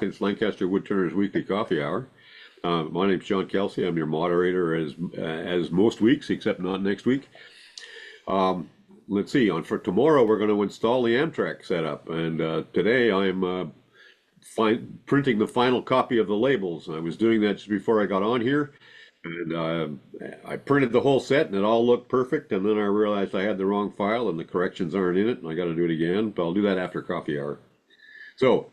It's Lancaster Woodturners Weekly Coffee Hour. My name's John Kelsey. I'm your moderator as most weeks, except not next week. Let's see. For tomorrow, we're going to install the Amtrak setup, and today I'm printing the final copy of the labels. I was doing that just before I got on here, and I printed the whole set, and it all looked perfect. And then I realized I had the wrong file, and the corrections aren't in it, and I got to do it again. But I'll do that after coffee hour. So.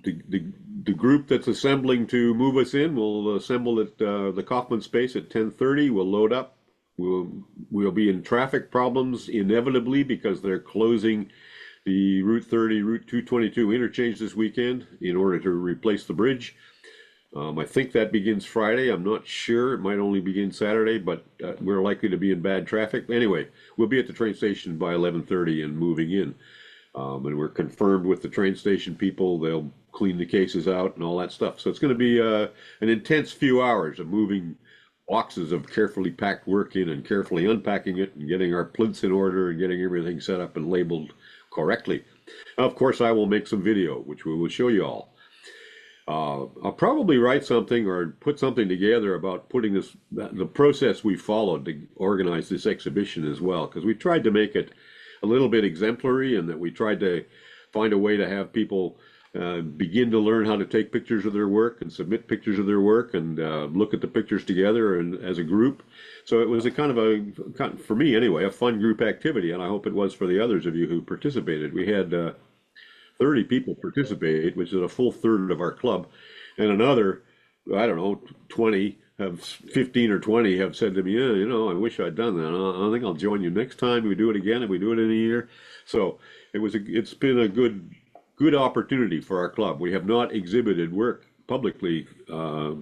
The group that's assembling to move us in will assemble at the Kaufman space at 10:30. We'll load up. We'll be in traffic problems inevitably because they're closing the Route 30, Route 222 interchange this weekend in order to replace the bridge. I think that begins Friday. I'm not sure. It might only begin Saturday, but we're likely to be in bad traffic. Anyway, we'll be at the train station by 11:30 and moving in. And we're confirmed with the train station people. They'll clean the cases out and all that stuff. So it's going to be an intense few hours of moving boxes of carefully packed work in and carefully unpacking it and getting our plinths in order and getting everything set up and labeled correctly. Of course, I will make some video, which we will show you all. I'll probably write something or put something together about putting the process we followed to organize this exhibition as well, because we tried to make it a little bit exemplary, and that we tried to find a way to have people begin to learn how to take pictures of their work and submit pictures of their work and look at the pictures together and as a group. So it was for me anyway, a fun group activity, and I hope it was for the others of you who participated. We had 30 people participate, which is a full third of our club, and another, I don't know, 15 or 20 have said to me, yeah, I wish I'd done that. I think I'll join you next time we do it again, if we do it in a year. So it's been a good opportunity for our club. We have not exhibited work publicly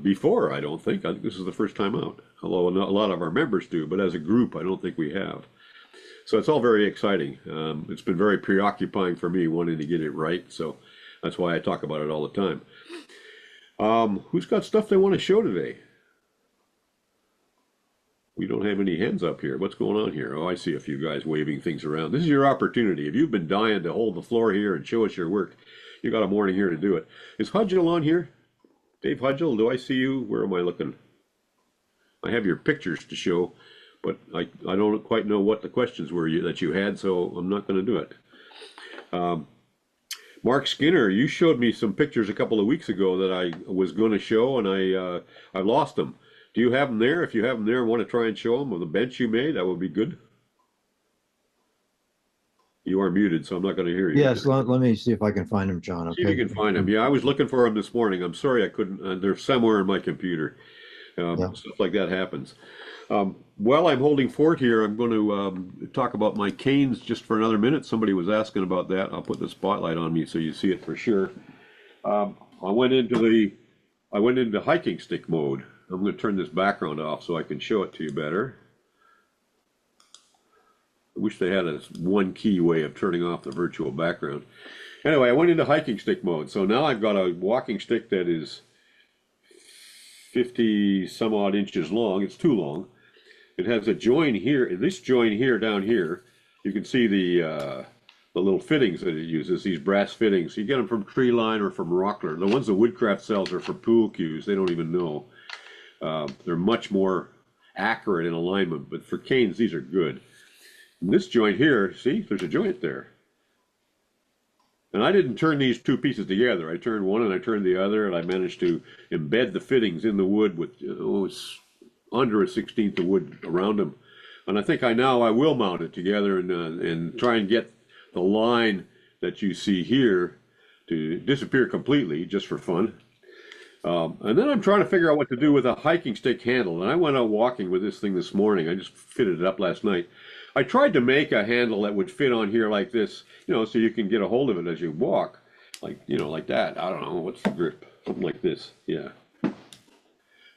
before, I don't think. I think this is the first time out, although a lot of our members do, but as a group, I don't think we have. So it's all very exciting. It's been very preoccupying for me wanting to get it right, so that's why I talk about it all the time. Who's got stuff they want to show today? We don't have any hands up here. What's going on here? Oh, I see a few guys waving things around. This is your opportunity. If you've been dying to hold the floor here and show us your work, you got a morning here to do it. Is Hudgel on here? Dave Hudgel, do I see you? Where am I looking? I have your pictures to show, but I don't quite know what the questions were that you had, so I'm not going to do it. Mark Skinner, you showed me some pictures a couple of weeks ago that I was going to show, and I lost them. Do you have them there? If you have them there and want to try and show them of the bench you made, that would be good. You are muted, so I'm not going to hear you. Yes, let me see if I can find them, John. Okay. See if you can find them. Yeah, I was looking for them this morning. I'm sorry I couldn't. They're somewhere in my computer. Yeah. Stuff like that happens. While I'm holding fort here, I'm going to talk about my canes just for another minute. Somebody was asking about that. I'll put the spotlight on me so you see it for sure. I went into hiking stick mode. I'm going to turn this background off so I can show it to you better. I wish they had a one key way of turning off the virtual background. Anyway, I went into hiking stick mode. So now I've got a walking stick that is 50 some odd inches long. It's too long. It has a join here. This join here down here, you can see the little fittings that it uses, these brass fittings. You get them from Tree Line or from Rockler. The ones the Woodcraft sells are for pool cues. They don't even know. They're much more accurate in alignment, but for canes, these are good. And this joint here, see, there's a joint there. And I didn't turn these two pieces together. I turned one and I turned the other, and I managed to embed the fittings in the wood with it's under a 1/16 of wood around them. And I think I will mount it together and try and get the line that you see here to disappear completely, just for fun. And then I'm trying to figure out what to do with a hiking stick handle. And I went out walking with this thing this morning. I just fitted it up last night. I tried to make a handle that would fit on here like this, so you can get a hold of it as you walk, like that. I don't know, what's the grip? Something like this, yeah.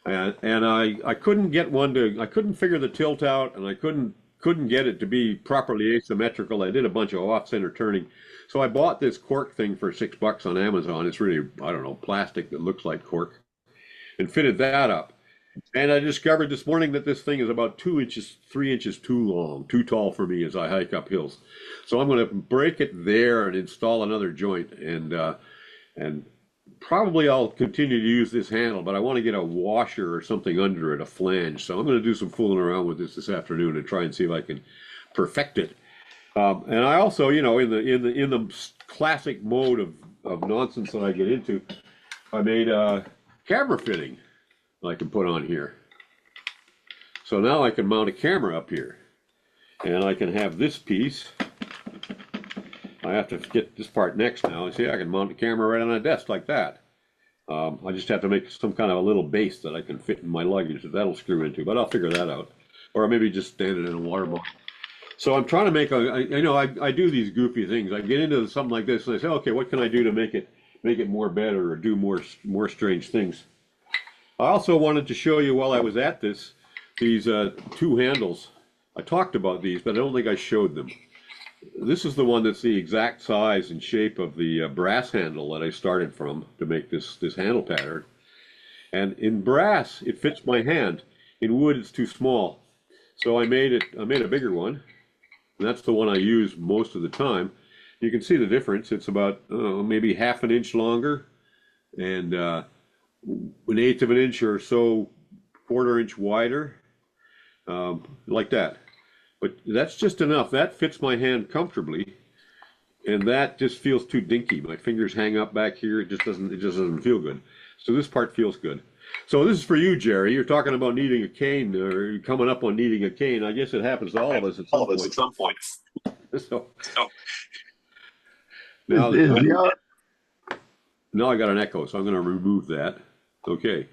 And I couldn't get I couldn't figure the tilt out, and I couldn't get it to be properly asymmetrical. I did a bunch of off-center turning. So I bought this cork thing for $6 on Amazon. It's really, I don't know, plastic that looks like cork, and fitted that up. And I discovered this morning that this thing is about 2 inches, 3 inches too long, too tall for me as I hike up hills. So I'm going to break it there and install another joint and probably I'll continue to use this handle, but I want to get a washer or something under it, a flange. So I'm going to do some fooling around with this afternoon and try and see if I can perfect it. And I also, you know, in the classic mode of nonsense that I get into, I made a camera fitting I can put on here. So now I can mount a camera up here, and I can have this piece. I have to get this part next now. See, I can mount the camera right on a desk like that. I just have to make some kind of a little base that I can fit in my luggage that that'll screw into, but I'll figure that out. Or maybe just stand it in a water bottle. So I'm trying to make I do these goofy things. I get into something like this and I say, okay, what can I do to make it more better or do more strange things? I also wanted to show you while I was at this, these two handles. I talked about these, but I don't think I showed them. This is the one that's the exact size and shape of the brass handle that I started from to make this handle pattern. And in brass, it fits my hand. In wood, it's too small. So I made a bigger one. And that's the one I use most of the time. You can see the difference. It's about maybe half an inch longer and 1/8 of an inch or so, 1/4 inch wider, like that. But that's just enough. That fits my hand comfortably, and that just feels too dinky. My fingers hang up back here. It just doesn't feel good. So this part feels good. So this is for you, Jerry. You're talking about needing a cane, or coming up on needing a cane. I guess it happens to all of us at some point. So now I got an echo, so I'm going to remove that. Okay.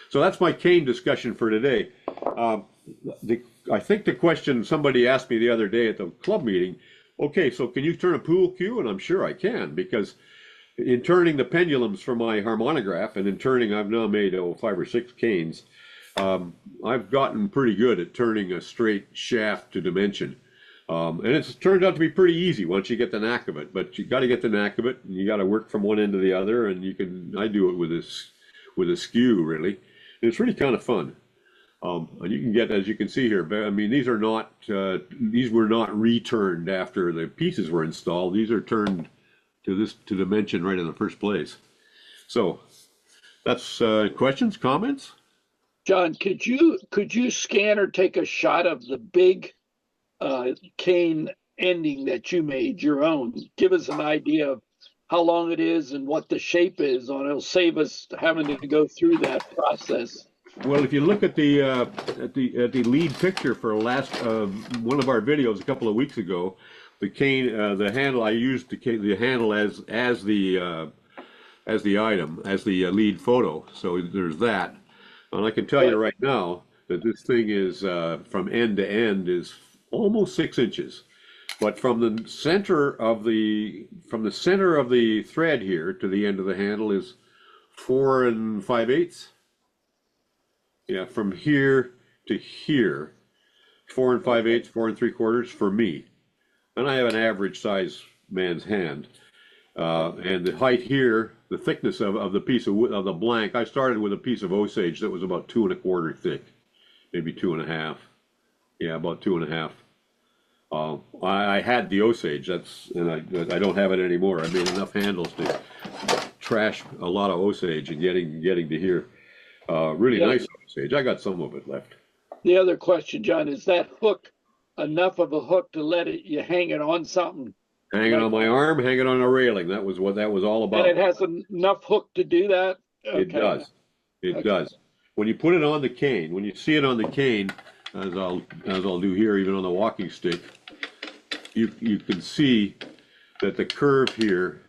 So that's my cane discussion for today. I think the question somebody asked me the other day at the club meeting, okay, so can you turn a pool cue? And I'm sure I can, because in turning the pendulums for my harmonograph, and in turning, I've now made 5 or 6 canes, I've gotten pretty good at turning a straight shaft to dimension. And it's turned out to be pretty easy once you get the knack of it, but you got to get the knack of it, and you got to work from one end to the other, and I do it with a skew, really. And it's really kind of fun. And you can get, as you can see here, I mean, these were not returned after the pieces were installed. These are turned to dimension right in the first place. So that's questions, comments? John, could you scan or take a shot of the big cane ending that you made, your own? Give us an idea of how long it is and what the shape is on it. It'll save us having to go through that process. Well, if you look at the lead picture for last one of our videos a couple of weeks ago, the cane, the handle, I used the handle as the item, as the lead photo. So there's that, and I can tell you right now that this thing is from end to end is almost 6 inches, but from the center of the thread here to the end of the handle is 4 5/8. Yeah, from here to here, 4 5/8, 4 3/4 for me. And I have an average size man's hand. And the height here, the thickness of the piece of wood, of the blank, I started with a piece of Osage that was about 2 1/4 thick, maybe 2 1/2. Yeah, about 2 1/2. I had the Osage, and I don't have it anymore. I made enough handles to trash a lot of Osage and getting to here. Really nice Osage. I got some of it left. The other question, John, is that hook enough of a hook to let you hang it on something? Hang it on my arm, hang it on a railing. That was what that was all about. And it has enough hook to do that? Okay. It does. It does. When you put it on the cane, when you see it on the cane, as I'll do here, even on the walking stick, you can see that the curve here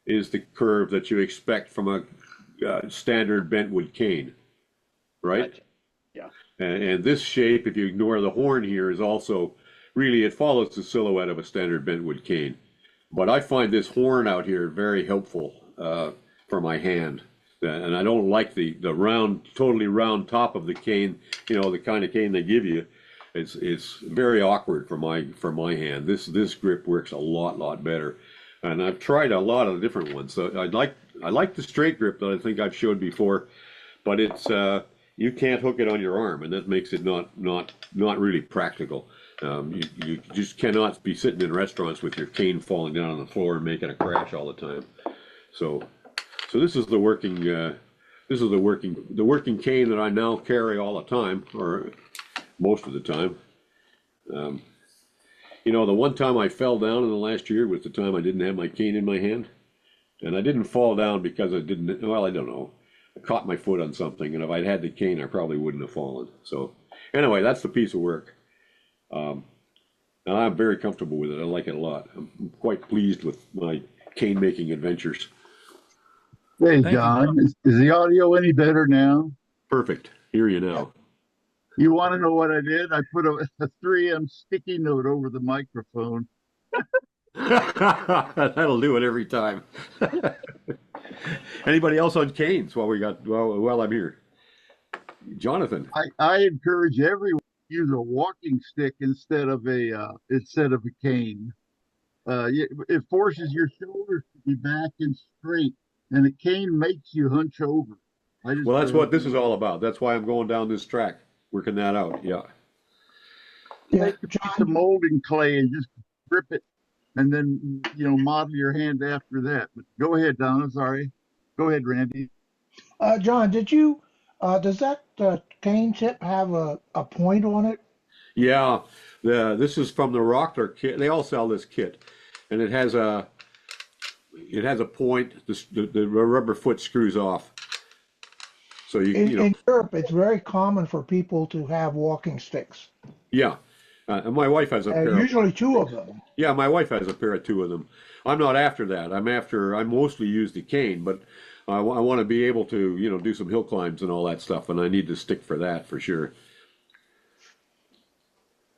is the curve that you expect from a standard bentwood cane, right? Gotcha. Yeah. And this shape, if you ignore the horn here, is also really, it follows the silhouette of a standard bentwood cane. But I find this horn out here very helpful for my hand. And I don't like the round, totally round top of the cane, you know, the kind of cane they give you. It's very awkward for my hand. This grip works a lot better. And I've tried a lot of different ones. So I like the straight grip that I think I've showed before, but it's you can't hook it on your arm, and that makes it not really practical. You just cannot be sitting in restaurants with your cane falling down on the floor and making a crash all the time. So So this is the working, the working cane that I now carry all the time, or most of the time. You know, the one time I fell down in the last year was the time I didn't have my cane in my hand. And I didn't fall down because I didn't, well, I don't know. I caught my foot on something, and if I'd had the cane, I probably wouldn't have fallen. So anyway, that's the piece of work. And I'm very comfortable with it. I like it a lot. I'm quite pleased with my cane making adventures. Hey, Thank you, John, is the audio any better now? Perfect. Hear you now. You want to know what I did? I put a 3M sticky note over the microphone. That'll do it every time. Anybody else on canes while I'm here? Jonathan. I encourage everyone to use a walking stick instead of a cane. It forces your shoulders to be back and straight, and a cane makes you hunch over. Well, that's what this is all about. That's why I'm going down this track, working that out. Yeah. Take a piece of molding clay and just grip it, and then model your hand after that. But go ahead, Donna. Sorry. Go ahead, Randy. John, does that cane tip have a point on it? Yeah. This is from the Rockler kit. They all sell this kit, and it has a point. The rubber foot screws off. So In Europe, it's very common for people to have walking sticks. Yeah. And my wife has a pair. Usually two of them. Yeah, my wife has a pair of two of them. I'm not after that. I mostly use the cane, but I want to be able to, do some hill climbs and all that stuff, and I need to stick for that for sure.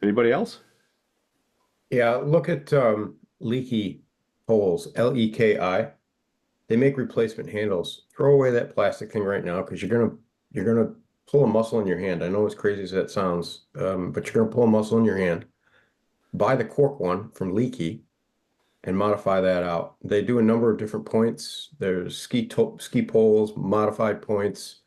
Anybody else? Yeah, look at Leaky poles, Leki. They make replacement handles. Throw away that plastic thing right now because you're gonna pull a muscle in your hand. I know as crazy as that sounds, but you're gonna pull a muscle in your hand. Buy the cork one from Leaky and modify that out. They do a number of different points. There's ski poles, modified points,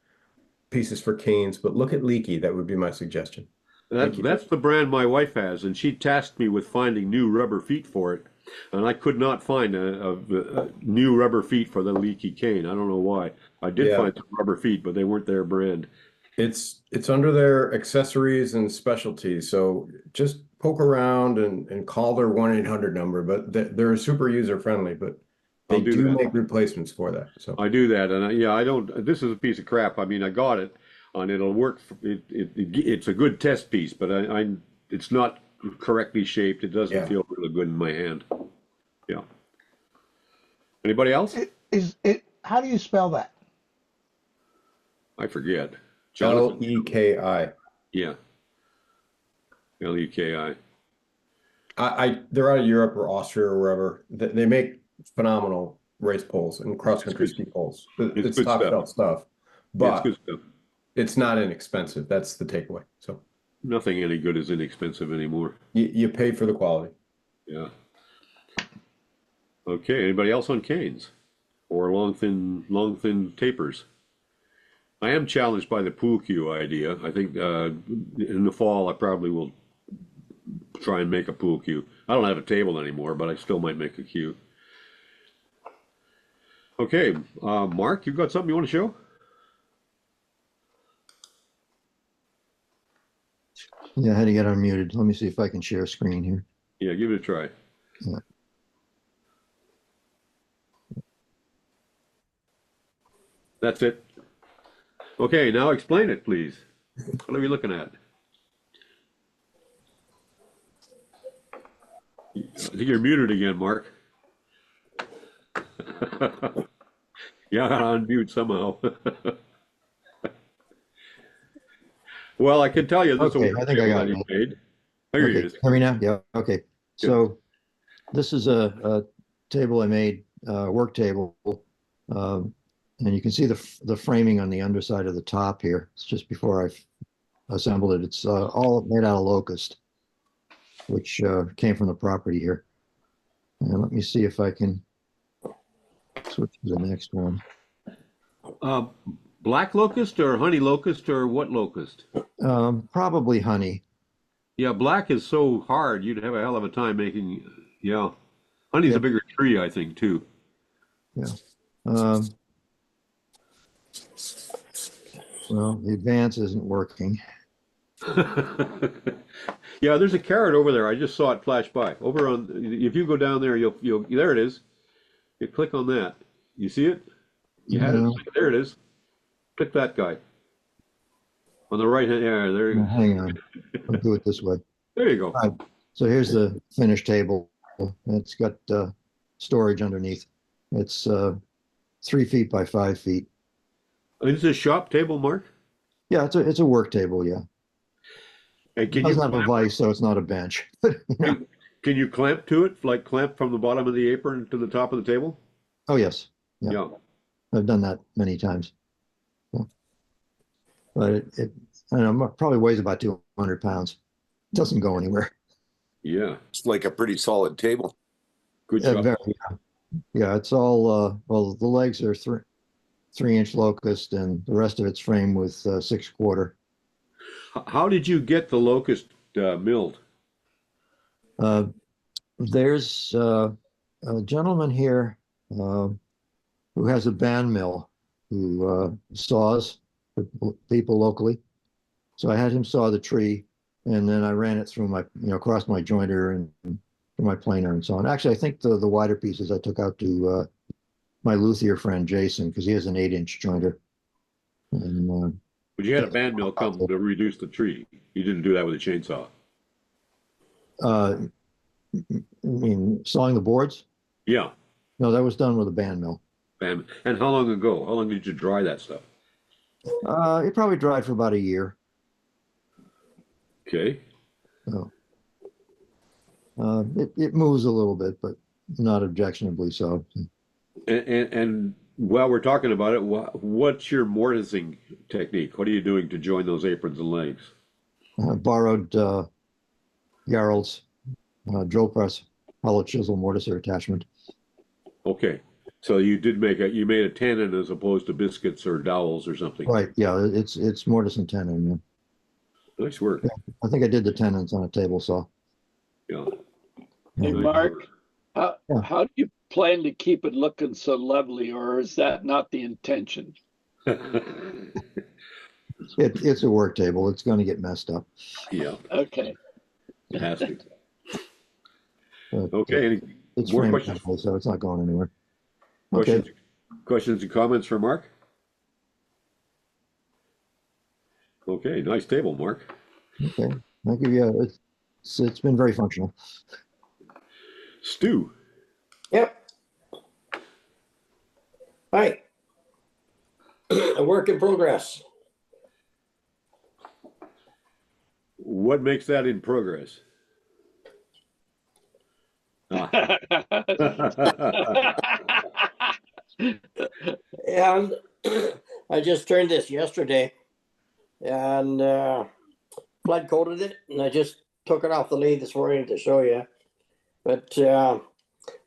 pieces for canes. But look at Leaky. That would be my suggestion. That's the brand my wife has, and she tasked me with finding new rubber feet for it. And I could not find a new rubber feet for the Leaky cane. I don't know why. I did find some rubber feet, but they weren't their brand. It's under their accessories and specialties. So just poke around and call their 1-800 number. But they're super user friendly. But they do make replacements for that. So I do that, and I don't. This is a piece of crap. I mean, I got it, and it'll work. It's a good test piece, but it's not correctly shaped. It doesn't feel really good in my hand. Yeah. Anybody else? How do you spell that? I forget. Jonathan? Leki. Yeah. Leki. They're out of Europe or Austria or wherever. They make phenomenal race poles and cross-country ski poles. It's top shelf stuff, but it's good stuff. It's not inexpensive. That's the takeaway. So nothing any good is inexpensive anymore. You pay for the quality. Yeah. Okay. Anybody else on canes or long thin tapers? I am challenged by the pool cue idea. I think in the fall I probably will try and make a pool cue. I don't have a table anymore, but I still might make a cue. Okay, Mark, you've got something you want to show? Yeah, I had to get unmuted. Let me see if I can share screen here. Yeah, give it a try. Yeah. That's it. Okay, now explain it, please. What are we looking at? I think you're muted again, Mark. Yeah, I gotta unmute somehow. Well, I can tell you this Okay, I think I got it. made. There Okay, it is. hear me now? Yeah, okay. So this is a table I made, work table. And you can see the framing on the underside of the top here. It's just before I've assembled it. It's all made out of locust, which came from the property here. And let me see if I can switch to the next one. Black locust or honey locust or what locust? Probably honey. Yeah, black is so hard, you'd have a hell of a time making, yeah. Honey's a bigger tree, I think, too. Yeah. Well, the advance isn't working. Yeah, there's a carrot over there. I just saw it flash by. Over on, if you go down there, you'll there it is. You click on that. You see it? You had it. No, There it is. Click that guy on the right hand. Yeah, there. no, hang on. I'll do it this way. There you go. All right. So here's the finished table. It's got storage underneath. It's 3 feet by 5 feet. Is this a shop table, Mark? Yeah, it's a work table. Yeah, And it can doesn't you have a vise, so it's not a bench. can you clamp to it, like clamp from the bottom of the apron to the top of the table? Oh yes, yeah. Yeah. I've done that many times. Yeah. But it I don't know, probably weighs about 200 pounds. Doesn't go anywhere. Yeah. It's like a pretty solid table. Good Yeah, job. yeah, it's all well, the legs are 3-inch locust, and the rest of it's framed with 6/4. How did you get the locust milled? There's a gentleman here who has a band mill who saws for people locally. So I had him saw the tree, and then I ran it through my, across my jointer and through my planer and so on. Actually, I think the wider pieces I took out to my luthier friend Jason, because he has an 8-inch jointer. And But you had a band mill come to reduce the tree. You didn't do that with a chainsaw. I mean, sawing the boards? Yeah. No, that was done with a band mill. And how long ago? How long did you dry that stuff? It probably dried for about a year. Okay. So, it moves a little bit, but not objectionably so. And while we're talking about it, what's your mortising technique? What are you doing to join those aprons and legs? I borrowed Yarrell's drill press hollow chisel mortiser attachment. Okay. So you made a tenon as opposed to biscuits or dowels or something. Right, yeah, it's mortise and tenon. Yeah. Nice work. I think I did the tenons on a table saw. Yeah. Hey, Nice Mark, work. how do you plan to keep it looking so lovely, or is that not the intention? It's a work table. It's going to get messed up. Yeah, Okay. it has to. But, Okay. Any it's more framed questions? metal, so it's not going anywhere. Okay. Questions and comments for Mark? Okay, nice table, Mark. Okay. Thank you. Yeah, it's been very functional. Stu. Yep. Hi. A work in progress. What makes that in progress? Ah. And I just turned this yesterday and flood coated it, and I just took it off the lathe this morning to show you. But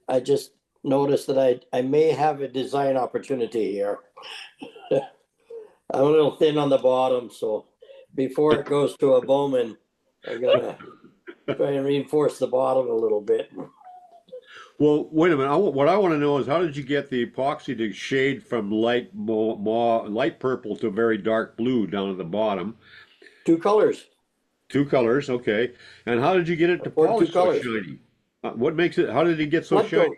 I just noticed that I may have a design opportunity here. I'm a little thin on the bottom, so before it goes to a Bowman, I gotta try and reinforce the bottom a little bit. Well, wait a minute. What I want to know is how did you get the epoxy to shade from light purple to very dark blue down at the bottom? 2 colors. 2 colors, okay. And how did you get it to Or 2 polish so colors. shiny? What makes it? How did it get so Flood shiny? coat.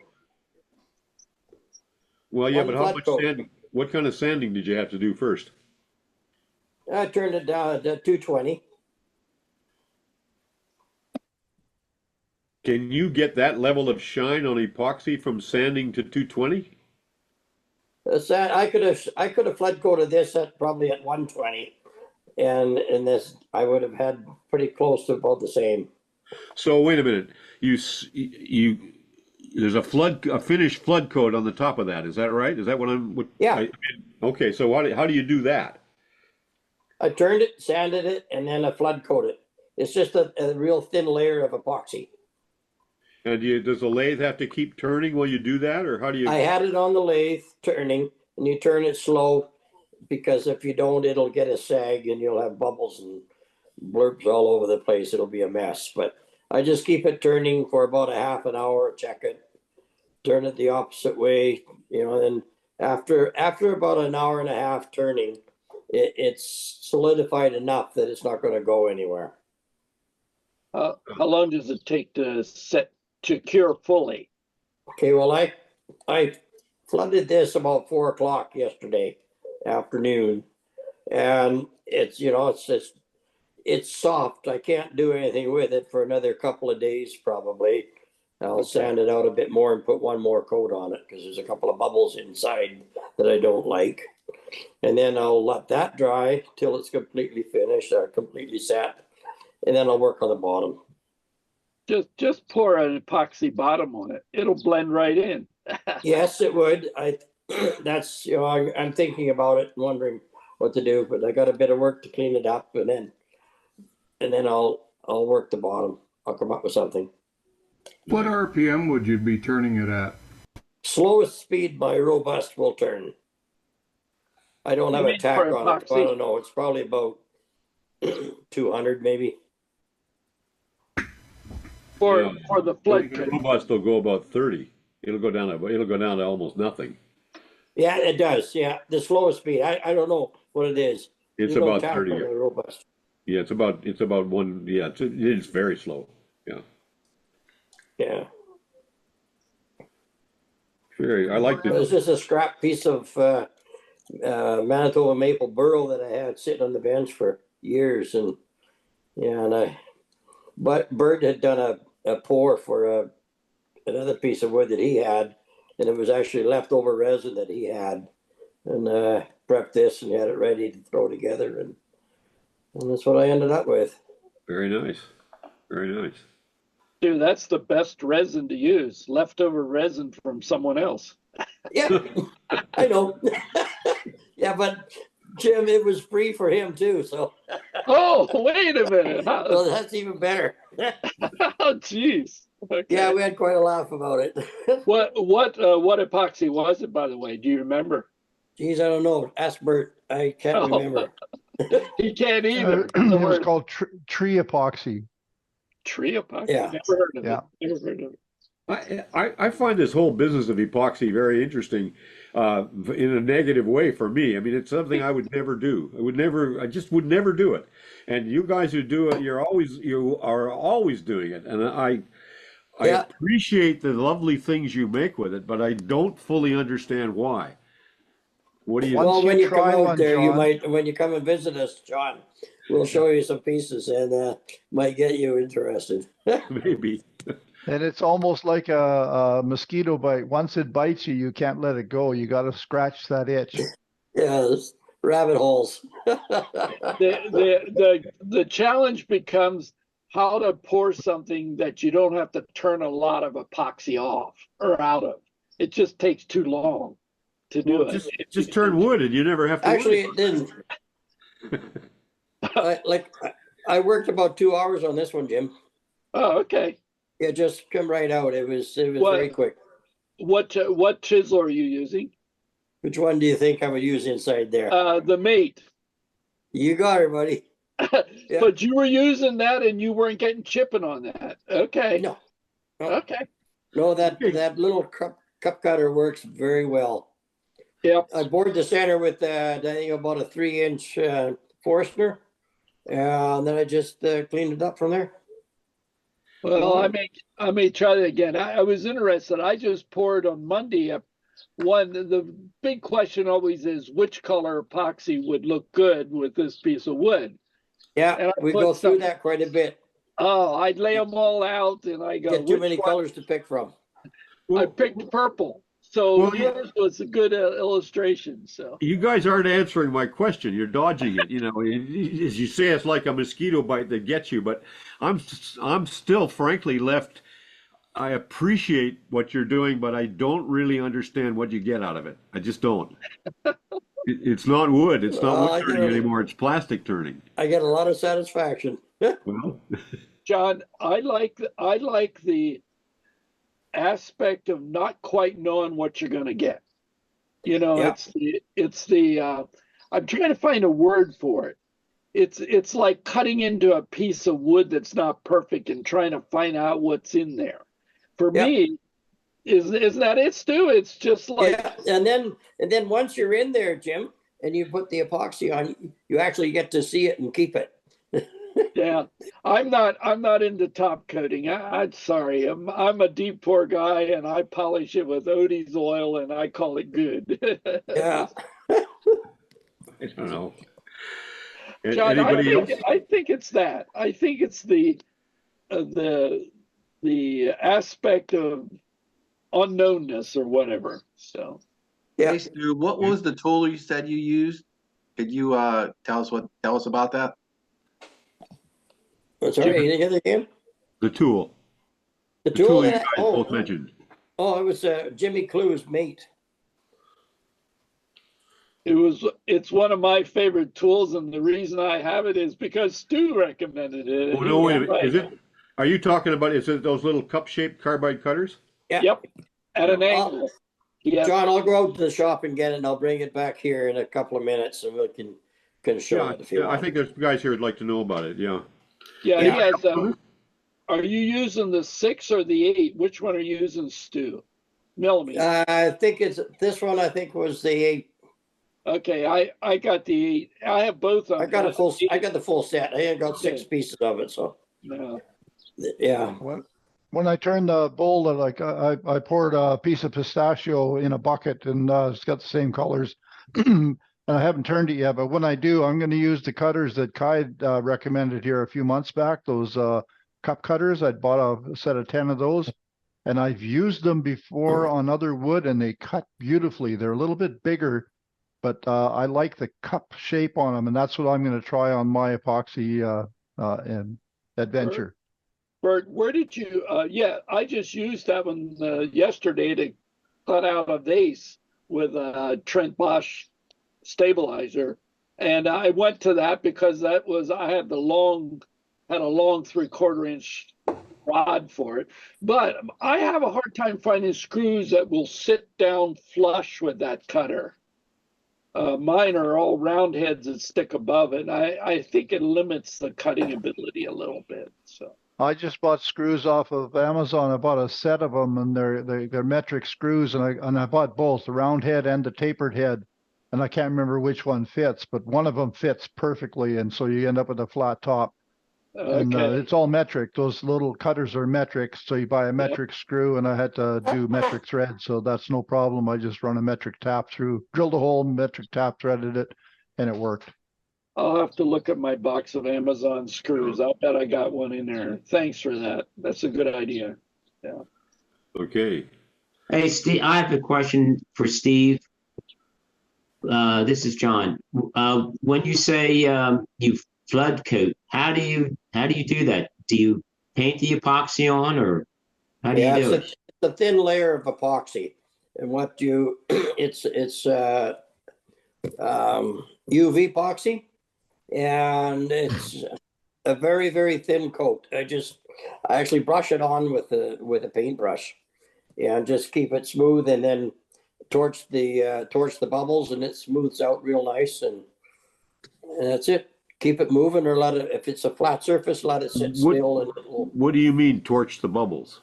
Well, yeah, One but how flood much coat. sanding? What kind of sanding did you have to do first? I turned it down to 220. Can you get that level of shine on epoxy from sanding to 220? I could have flood coated this at probably at 120, and in this I would have had pretty close to about the same. So wait a minute. There's a finished flood coat on the top of that. Is that right? Is that what I'm? Yeah. Okay. So how do you do that? I turned it, sanded it, and then I flood coated it. It's just a real thin layer of epoxy. And does the lathe have to keep turning while you do that, or how do you? I had it on the lathe turning, and you turn it slow, because if you don't, it'll get a sag and you'll have bubbles and blurbs all over the place. It'll be a mess. But I just keep it turning for about a half an hour, check it, turn it the opposite way, and after about an hour and a half turning, it's solidified enough that it's not going to go anywhere. How long does it take to cure fully? Okay, well, I flooded this about 4 o'clock yesterday afternoon, and it's it's soft. I can't do anything with it for another couple of days probably. I'll sand it out a bit more and put one more coat on it because there's a couple of bubbles inside that I don't like. And then I'll let that dry till it's completely finished or completely set, and then I'll work on the bottom. Just pour an epoxy bottom on it. It'll blend right in. Yes, it would. That's I'm thinking about it, wondering what to do, but I got a bit of work to clean it up, and then I'll work the bottom. I'll come up with something. What RPM would you be turning it at? Slowest speed my robust will turn. I don't have a tack on it. I don't know. It's probably about 200 maybe. For the flood. The robust will go about 30. It'll go down to almost nothing. Yeah, it does. Yeah, the slowest speed. I don't know what it is. It's about 30. Robust. Yeah, it's about one. Yeah, it's very slow. Yeah. Yeah. Very. I like it. It was just a scrap piece of Manitoba maple burl that I had sitting on the bench for years, and but Bert had done a pour for another piece of wood that he had, and it was actually leftover resin that he had, and prepped this and had it ready to throw together, and that's what I ended up with. Very nice. Very nice. Dude, that's the best resin to use. Leftover resin from someone else. Yeah, I know. Yeah, but Jim, it was free for him too. So. Oh, wait a minute. Well, that's even better. Oh, jeez. Okay. Yeah, we had quite a laugh about it. What epoxy was it, by the way? Do you remember? Geez, I don't know. Ask Bert. I can't remember. He can't either. It was called tree epoxy. Tree epoxy? Yeah. Never heard of Yeah. it. Never heard of it. I find this whole business of epoxy very interesting in a negative way for me. I mean, it's something I would never do. I just would never do it. And you guys who do it, you are always doing it. And I appreciate the lovely things you make with it, but I don't fully understand why. What do you? Well, when you come out there, you might. When you come and visit us, John, we'll show you some pieces and might get you interested. Maybe. And it's almost like a mosquito bite. Once it bites you, you can't let it go. You got to scratch that itch. Yeah, rabbit holes. The challenge becomes how to pour something that you don't have to turn a lot of epoxy off or out of. It just takes too long to do it. Just turn wood and you never have to. Actually, it didn't. I worked about 2 hours on this one, Jim. Oh, okay. Yeah, just come right out. It was very quick. What chisel are you using? Which one do you think I would use inside there? The Mate. You got her, buddy. Yeah. But you were using that and you weren't getting chipping on that. Okay. No. Okay. No, that little cup cutter works very well. Yep. I bored the center with I think about a 3-inch Forstner, and then I just cleaned it up from there. Well, I may try that again. I was interested. I just poured on Monday the big question always is which color epoxy would look good with this piece of wood. Yeah, and we go through that quite a bit. Oh, I'd lay them all out and I go. Get too many colors to pick from. I picked purple. So yours was a good illustration. So you guys aren't answering my question. You're dodging it. You know, as you say, it's like a mosquito bite that gets you. But I'm still, frankly, left. I appreciate what you're doing, but I don't really understand what you get out of it. I just don't. It's not wood. It's not wood turning anymore. It's plastic turning. I get a lot of satisfaction. Well, John, I like the aspect of not quite knowing what you're going to get. You know, it's the I'm trying to find a word for it. It's like cutting into a piece of wood that's not perfect and trying to find out what's in there. For me, isn't that it, Stu? It's just like and then once you're in there, Jim, and you put the epoxy on, you actually get to see it and keep it. Yeah, I'm not into top coating. I'm sorry. I'm a deep pour guy, and I polish it with Odie's oil, and I call it good. Yeah. I don't know. John, Anybody else? I think it's that. I think it's the aspect of unknownness or whatever. So. Yeah. Hey Stu, what was the tool you said you used? Could you tell us about that? Sorry, you didn't hear the name? The tool. The The tool tool you that, guys both mentioned. oh, it was Jimmy Clewes Mate. It's one of my favorite tools, and the reason I have it is because Stu recommended it. Oh, no, wait a minute. Is it? Are you talking about, is it those little cup-shaped carbide cutters? Yeah. Yep. At an angle. Yeah. John, I'll go out to the shop and get it, and I'll bring it back here in a couple of minutes, and we can show it if you want. I think there's guys here who'd like to know about it. Yeah. Yeah, he has. Are you using the 6 or the 8? Which one are you using, Stu? Millimeter. I think it's this one. I think was the 8. Okay, I got the 8. I have both of them. I got the full set. I ain't got 6 pieces of it, so no. Yeah. When I turned the bowl, like I poured a piece of pistachio in a bucket, and it's got the same colors. And I haven't turned it yet, but when I do, I'm going to use the cutters that Kai recommended here a few months back. Those cup cutters. I bought a set of 10 of those, and I've used them before on other wood, and they cut beautifully. They're a little bit bigger, but I like the cup shape on them, and that's what I'm going to try on my epoxy and adventure. Bert, where did you? Yeah, I just used that one yesterday to cut out a vase with a Trent Bosch stabilizer, and I went to that because that was I had a long 3/4 inch rod for it, but I have a hard time finding screws that will sit down flush with that cutter. Mine are all round heads that stick above it, and I think it limits the cutting ability a little bit. So I just bought screws off of Amazon. I bought a set of them, and they're metric screws, and I bought both the round head and the tapered head, and I can't remember which one fits, but one of them fits perfectly, and so you end up with a flat top. And it's all metric. Those little cutters are metric, so you buy a metric screw, and I had to do metric thread, so that's no problem. I just run a metric tap through, drilled a hole, metric tap threaded it, and it worked. I'll have to look at my box of Amazon screws. I'll bet I got one in there. Thanks for that. That's a good idea. Yeah. Okay. Hey, Steve, I have a question for Steve. This is John. When you say you flood coat, how do you do that? Do you paint the epoxy on, or how do you do it? It's a thin layer of epoxy, and what you it's UV epoxy, and it's a very, very thin coat. I actually brush it on with a paintbrush, and just keep it smooth, and then torch the bubbles, and it smooths out real nice, and that's it. Keep it moving, or let it, if it's a flat surface, let it sit still. And it will, what do you mean torch the bubbles?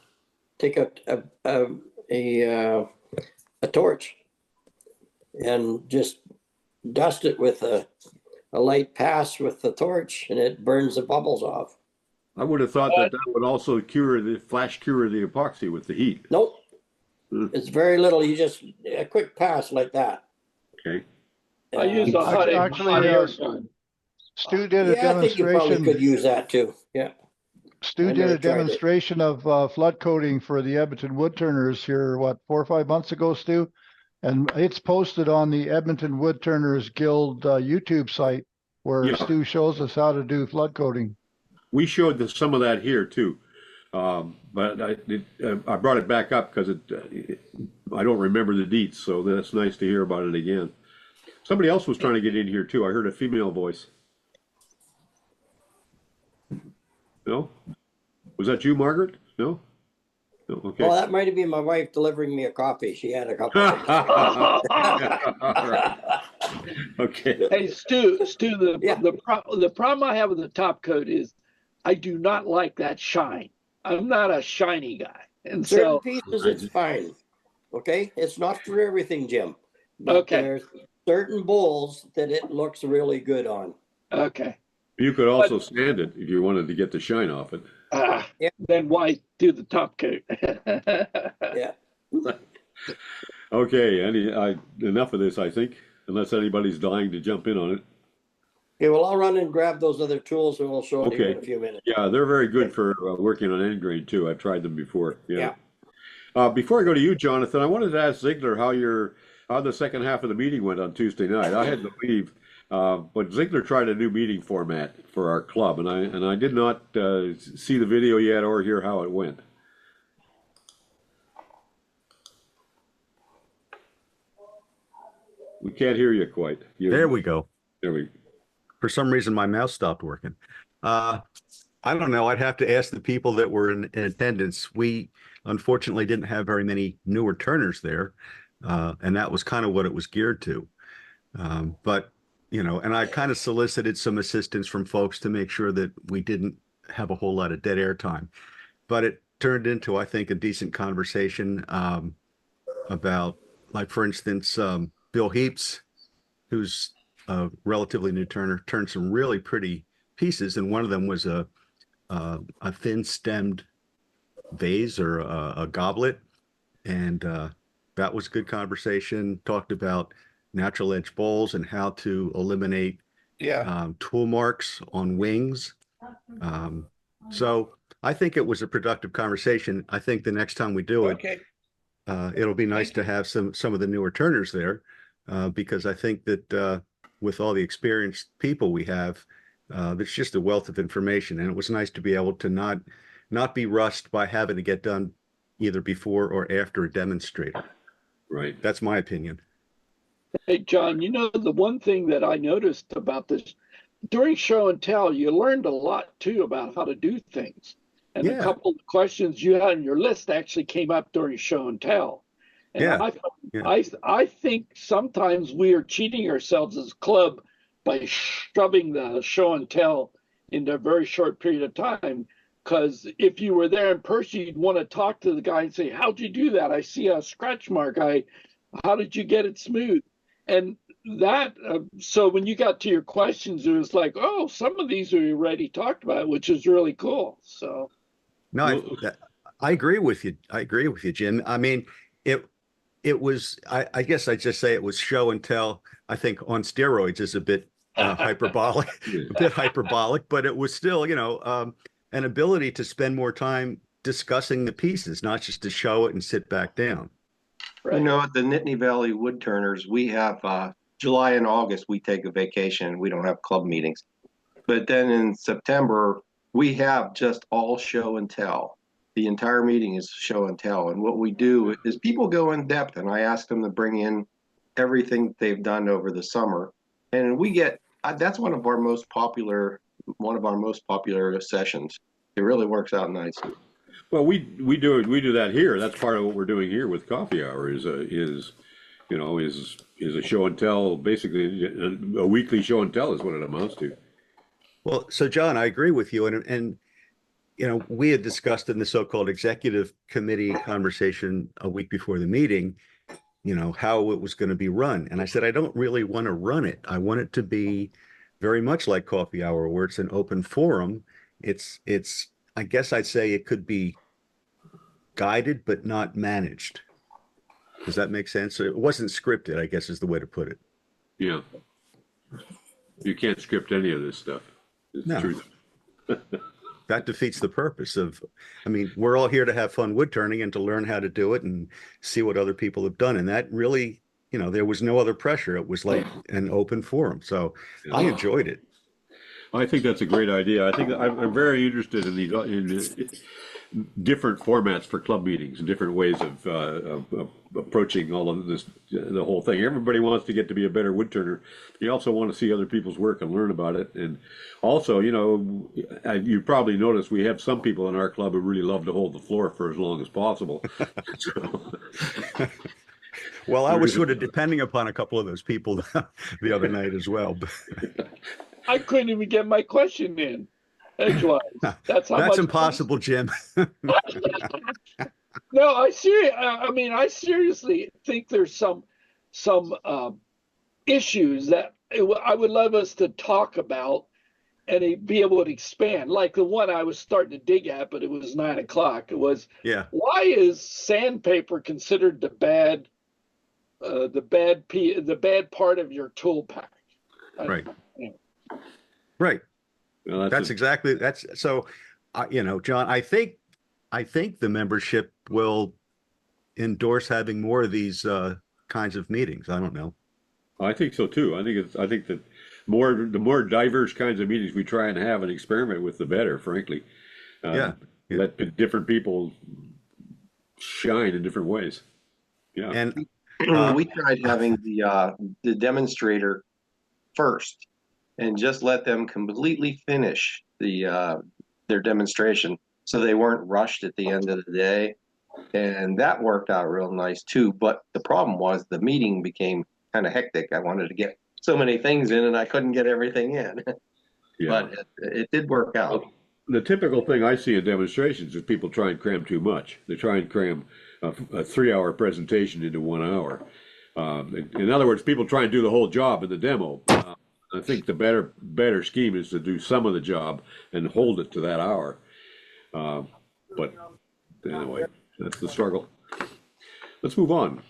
take a torch and just dust it with a light pass with the torch, and it burns the bubbles off. I would have thought that would also flash cure the epoxy with the heat. Nope. It's very little. You just a quick pass like that. Okay. I use a hot Actually, Stu did a I think you probably demonstration. could use that too. Yeah. Stu did a demonstration of flood coating for the Edmonton Woodturners here, 4 or 5 months ago, Stu? And it's posted on the Edmonton Woodturners Guild YouTube site, where Stu shows us how to do flood coating. We showed some of that here too, but I brought it back up because I don't remember the deets, so that's nice to hear about it again. Somebody else was trying to get in here too. I heard a female voice. No? Was that you, Margaret? No? No, okay. Well, that might have been my wife delivering me a coffee. She had a couple of All right. Okay. Hey, Stu, the problem I have with the top coat is I do not like that shine. I'm not a shiny guy. And certain pieces, it's fine. Okay? It's not for everything, Jim. But okay. There's certain bowls that it looks really good on. Okay. You could also sand it if you wanted to get the shine off it. Yeah. Then why do the top coat? Yeah. Okay, enough of this, I think, unless anybody's dying to jump in on it. Okay, well, I'll run and grab those other tools and we'll show it here in a few minutes. Yeah, they're very good for working on end grain too. I've tried them before. Yeah. Before I go to you, Jonathan, I wanted to ask Ziegler how the second half of the meeting went on Tuesday night. I had to leave, but Ziegler tried a new meeting format for our club, and I did not see the video yet or hear how it went. We can't hear you quite. There we go. There we go. For some reason, my mouse stopped working. I don't know. I'd have to ask the people that were in attendance. We unfortunately didn't have very many newer turners there, and that was kind of what it was geared to. But, you know, and I kind of solicited some assistance from folks to make sure that we didn't have a whole lot of dead air time. But it turned into, I think, a decent conversation about, like, for instance, Bill Heaps, who's a relatively new turner, turned some really pretty pieces, and one of them was a thin-stemmed vase or a goblet, and that was good conversation. Talked about natural edge bowls and how to eliminate tool marks on wings. So I think it was a productive conversation. I think the next time we do it, it'll be nice to have some of the newer turners there, because I think that with all the experienced people we have, there's just a wealth of information, and it was nice to be able to not be rushed by having to get done either before or after a demonstrator. Right. That's my opinion. Hey, John, you know, the one thing that I noticed about this, during show and tell, you learned a lot too about how to do things. And a couple of questions you had on your list actually came up during show and tell. And I think sometimes we are cheating ourselves as a club by shoving the show and tell into a very short period of time. Because if you were there in person, you'd want to talk to the guy and say, how'd you do that? I see a scratch mark. How did you get it smooth? And that, so when you got to your questions, it was like, oh, some of these we already talked about, which is really cool. So. No, I agree with you. I agree with you, Jim. I mean, it was, I guess I'd just say it was show and tell. I think on steroids is a bit hyperbolic, but it was still, you know, an ability to spend more time discussing the pieces, not just to show it and sit back down. Right. You know, at the Nittany Valley Woodturners, we have July and August, we take a vacation. We don't have club meetings. But then in September, we have just all show and tell. The entire meeting is show and tell. And what we do is people go in depth, and I ask them to bring in everything they've done over the summer. And we get, that's one of our most popular sessions. It really works out nice. Well, we do that here. That's part of what we're doing here with Coffee Hour is a show and tell. Basically, a weekly show and tell is what it amounts to. Well, so John, I agree with you, and you know, we had discussed in the so-called executive committee conversation a week before the meeting, you know, how it was going to be run, and I said I don't really want to run it. I want it to be very much like Coffee Hour, where it's an open forum. It's I guess I'd say it could be guided but not managed. Does that make sense? So it wasn't scripted, I guess is the way to put it. Yeah. You can't script any of this stuff. It's true. That defeats the purpose of, I mean, we're all here to have fun wood turning and to learn how to do it and see what other people have done. And that really, you know, there was no other pressure. It was like an open forum. So I enjoyed it. I think that's a great idea. I think I'm very interested in these different formats for club meetings and different ways of approaching all of this, the whole thing. Everybody wants to get to be a better wood turner. You also want to see other people's work and learn about it. And also, you know, you probably noticed we have some people in our club who really love to hold the floor for as long as possible. Well, I was sort of depending upon a couple of those people the other night as well. I couldn't even get my question in edgewise. That's impossible, Jim. No, I seriously think there's some issues that I would love us to talk about and be able to expand. Like the one I was starting to dig at, but it was 9 o'clock. It was, Yeah. why is sandpaper considered the bad part of your tool pack? Right. Yeah. Right. Well, That's exactly, that's, so, you know, John, I think the membership will endorse having more of these kinds of meetings. I don't know. I think so too. I think that the more diverse kinds of meetings we try and have and experiment with, the better, frankly. Yeah. Let different people shine in different ways. Yeah. And we tried having the demonstrator first and just let them completely finish their demonstration so they weren't rushed at the end of the day. And that worked out real nice too. But the problem was the meeting became kind of hectic. I wanted to get so many things in and I couldn't get everything in. Yeah. But it did work out. Well, the typical thing I see in demonstrations is people try and cram too much. They try and cram a 3-hour presentation into 1 hour. In other words, people try and do the whole job in the demo. I think the better scheme is to do some of the job and hold it to that hour. But anyway, that's the struggle. Let's move on.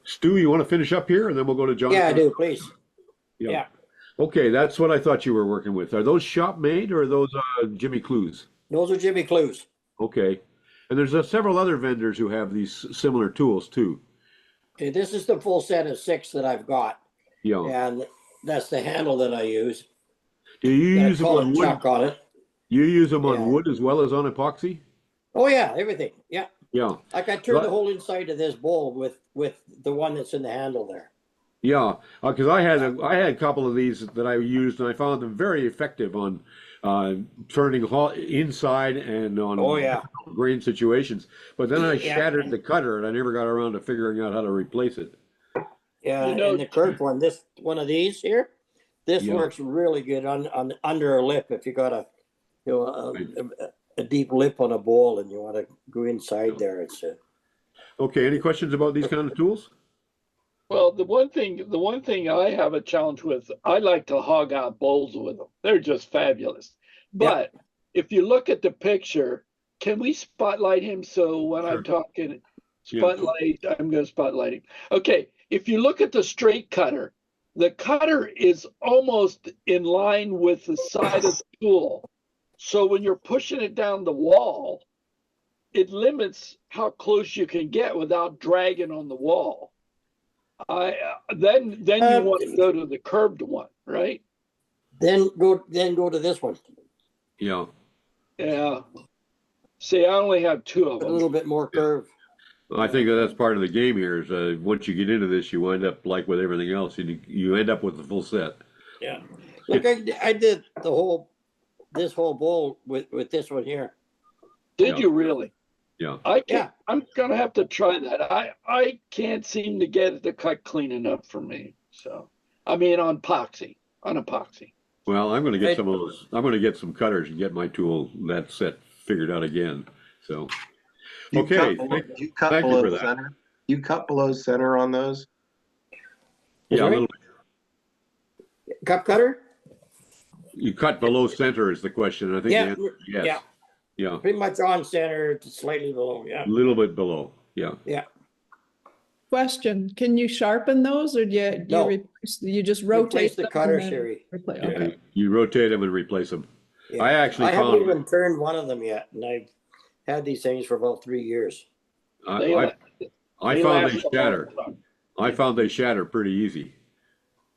Stu, you want to finish up here and then we'll go to John? Yeah, I do, please. Yeah. Okay, that's what I thought you were working with. Are those shop made or are those Jimmy Clewes? Those are Jimmy Clewes. Okay. And there's several other vendors who have these similar tools too. Okay, this is the full set of 6 that I've got. Yeah. And that's the handle that I use. Do you use them on wood? Chuck on it. You use them on wood as well as on epoxy? Oh yeah, everything. Yeah. Yeah. Like I turned the whole inside of this bowl with the one that's in the handle there. Yeah, because I had a couple of these that I used and I found them very effective on turning inside and on grain situations. But then I shattered the cutter and I never got around to figuring out how to replace it. Yeah, and the curved one, this one of these here, this works really good on under a lip if you got a deep lip on a bowl and you want to go inside there. It's okay. Any questions about these kind of tools? Well, the one thing I have a challenge with, I like to hog out bowls with them. They're just fabulous. But if you look at the picture, can we spotlight him? So when I'm talking spotlight, I'm going to spotlight him. Okay. If you look at the straight cutter, the cutter is almost in line with the side of the tool. So when you're pushing it down the wall, it limits how close you can get without dragging on the wall. Then you want to go to the curved one, right? Then go to this one. Yeah. Yeah. See, I only have 2 of them. A little bit more curve. I think that's part of the game here is once you get into this, you wind up like with everything else, you end up with the full set. Yeah. Look, I did this whole bowl with this one here. Did you really? Yeah. I'm gonna have to try that. I can't seem to get it to cut clean enough for me. So I mean on epoxy. Well, I'm gonna get some of those. I'm gonna get some cutters and get my tool that set figured out again. So okay. You cut below center. You cut below center on those? Yeah, a little bit. Cup cutter? You cut below center is the question. I think the answer is yes. Yeah. Pretty much on center, slightly below. Yeah. A little bit below. Yeah. Yeah. Question: can you sharpen those, or do you just rotate the cutter, Sherry? Okay. You rotate them and replace them. Yeah. I haven't even turned one of them yet, and I've had these things for about 3 years. I found they shatter. I found they shatter pretty easy.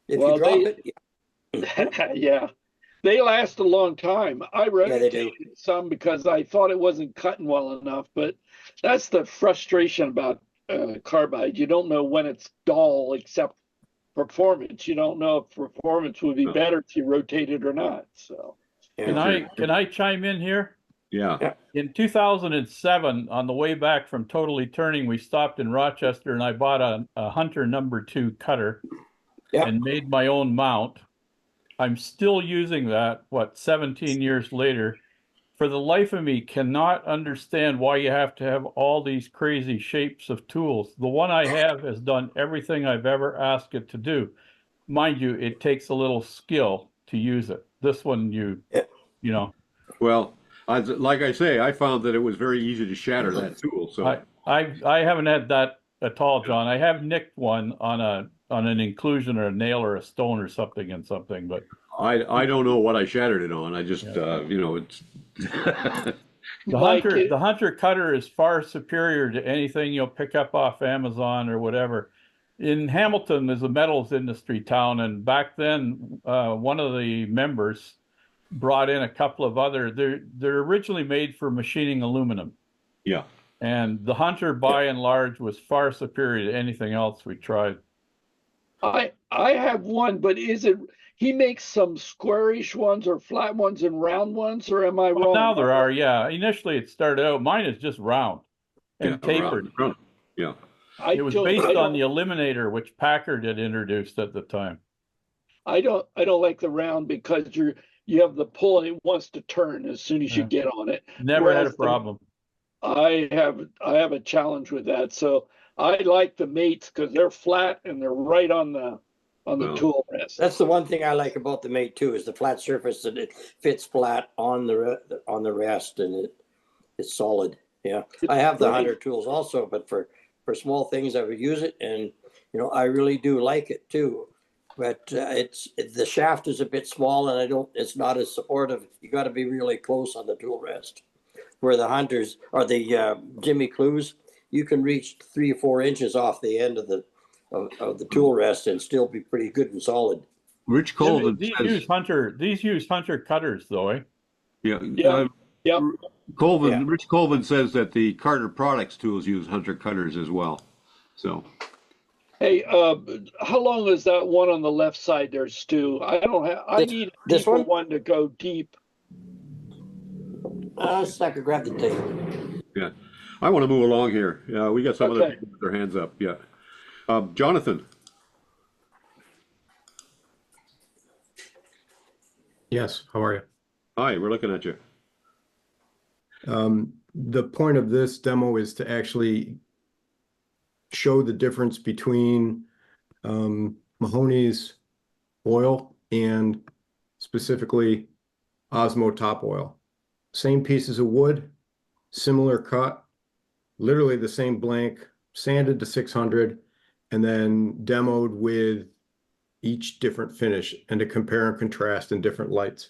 If you drop it, yeah. They last a long time. I rotated some because I thought it wasn't cutting well enough, but that's the frustration about carbide. You don't know when it's dull except performance. You don't know if performance would be better if you rotate it or not. So can I chime in here? Yeah. In 2007, on the way back from Totally Turning, we stopped in Rochester and I bought a Hunter #2 cutter and made my own mount. I'm still using that, 17 years later, for the life of me, cannot understand why you have to have all these crazy shapes of tools. The one I have has done everything I've ever asked it to do. Mind you, it takes a little skill to use it. This one, you know. Well, like I say, I found that it was very easy to shatter that tool. So I haven't had that at all, John. I have nicked one on an inclusion or a nail or a stone or something and something, but I don't know what I shattered it on. I just you know, it's the hunter cutter is far superior to anything you'll pick up off Amazon or whatever. In Hamilton is a metals industry town, and back then one of the members brought in a couple of other. They're originally made for machining aluminum. Yeah. And the Hunter, by and large, was far superior to anything else we tried. I have one, but he makes some squarish ones or flat ones and round ones, or am I wrong? Now there are, yeah. Initially it started out, mine is just round and tapered. Round. Yeah. It was based on the Eliminator, which Packard had introduced at the time. I don't like the round because you have the pull and it wants to turn as soon as you get on it. Never had a problem. I have a challenge with that. So I like the mates because they're flat and they're right on the tool rest. That's the one thing I like about the Mate too, is the flat surface, that it fits flat on the rest, and it's solid. Yeah, I have the Hunter tools also, but for small things I would use it, and I really do like it too. But the shaft is a bit small, and it's not as supportive. You got to be really close on the tool rest. Where the Hunters or the Jimmy Clewes, you can reach 3 or 4 inches off the end of the tool rest and still be pretty good and solid. Rich Colvin these use Hunter cutters though, eh? Yeah. Yeah. Rich Colvin says that the Carter Products tools use Hunter cutters as well. So. Hey, how long is that one on the left side there, Stu? I need this one to go deep. I could grab the tape. Yeah, I want to move along here. We got some other people with their hands up. Yeah, Jonathan. Yes, how are you? Hi, we're looking at you. The point of this demo is to actually show the difference between Mahoney's oil and specifically Osmo top oil. Same pieces of wood, similar cut, literally the same blank, sanded to 600, and then demoed with each different finish and to compare and contrast in different lights.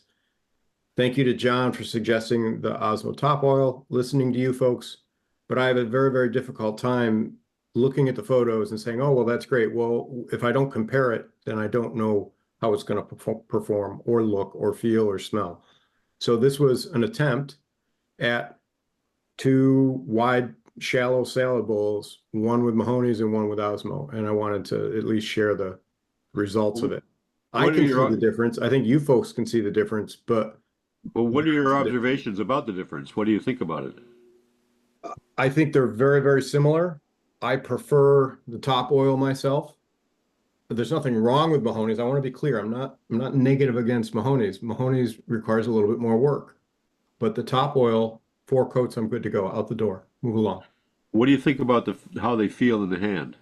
Thank you to John for suggesting the Osmo top oil, listening to you folks, but I have a very, very difficult time looking at the photos and saying, oh, well, that's great. Well, if I don't compare it, then I don't know how it's going to perform or look or feel or smell. So this was an attempt at 2 wide, shallow salad bowls, one with Mahoney's and one with Osmo. And I wanted to at least share the results of it. I can see the difference. I think you folks can see the difference, but what are your observations about the difference? What do you think about it? I think they're very, very similar. I prefer the top oil myself. But there's nothing wrong with Mahoney's. I want to be clear. I'm not negative against Mahoney's. Mahoney's requires a little bit more work. But the top oil, 4 coats, I'm good to go. Out the door. Move along. What do you think about how they feel in the hand?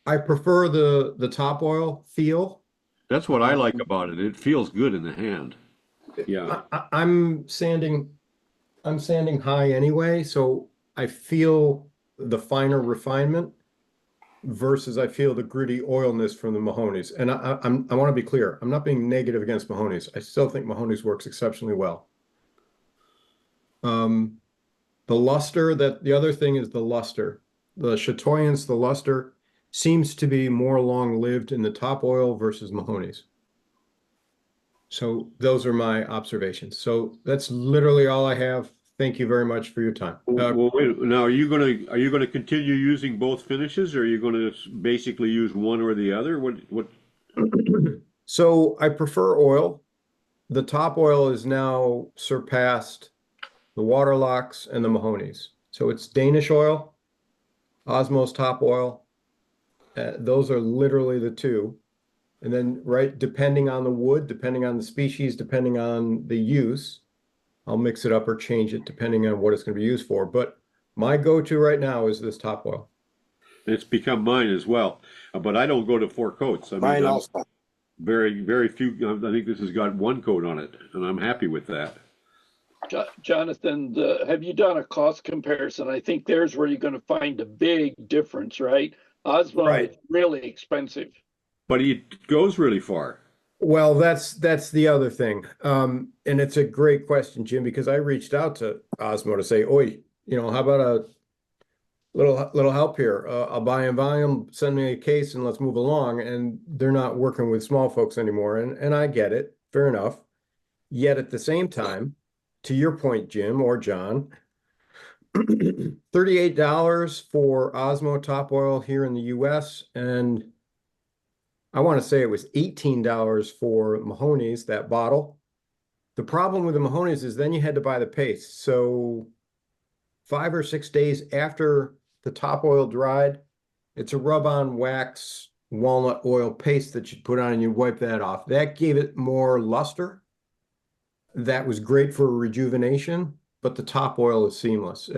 I prefer the top oil feel. That's what I like about it. It feels good in the hand. Yeah. I'm sanding high anyway, so I feel the finer refinement versus I feel the gritty oilness from the Mahoney's. And I want to be clear. I'm not being negative against Mahoney's. I still think Mahoney's works exceptionally well. The luster, the other thing is the luster. The chatoyance, the luster seems to be more long-lived in the top oil versus Mahoney's. So those are my observations. So that's literally all I have. Thank you very much for your time. Well, wait, now, are you gonna continue using both finishes, or are you going to basically use one or the other? What? So I prefer oil. The top oil is now surpassed the Waterlocks and the Mahoney's. So it's Danish oil, Osmo's top oil. Those are literally the two. And then, depending on the wood, depending on the species, depending on the use, I'll mix it up or change it depending on what it's going to be used for. But my go-to right now is this top oil. It's become mine as well, but I don't go to 4 coats. I mean, Mine also. very few. I think this has got 1 coat on it, and I'm happy with that. Jonathan, have you done a cost comparison? I think there's where you're going to find a big difference, right? Osmo is really expensive. But it goes really far. Well, that's the other thing. And it's a great question, Jim, because I reached out to Osmo to say, oi, how about a little help here? I'll buy in volume, send me a case, and let's move along. And they're not working with small folks anymore. And I get it. Fair enough. Yet at the same time, to your point, Jim or John, $38 for Osmo top oil here in the US, and I want to say it was $18 for Mahoney's, that bottle. The problem with the Mahoney's is then you had to buy the paste. So 5 or 6 days after the top oil dried, it's a rub-on wax walnut oil paste that you put on and you wipe that off. That gave it more luster. That was great for rejuvenation, but the top oil is seamless.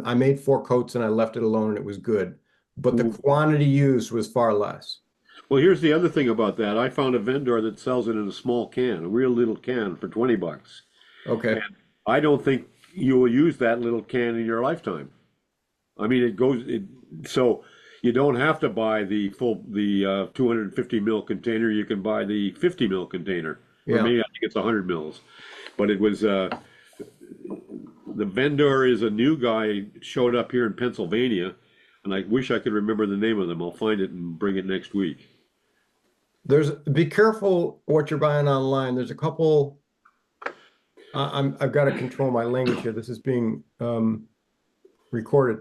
I made 4 coats and I left it alone and it was good. But the quantity used was far less. Well, here's the other thing about that. I found a vendor that sells it in a small can, a real little can for $20. Okay. And I don't think you will use that little can in your lifetime. I mean, so you don't have to buy the 250 mil container. You can buy the 50 mil container. For me, I think it's 100 mils. But it was, the vendor is a new guy, showed up here in Pennsylvania, and I wish I could remember the name of them. I'll find it and bring it next week. Be careful what you're buying online. There's a couple, I've got to control my language here. This is being recorded.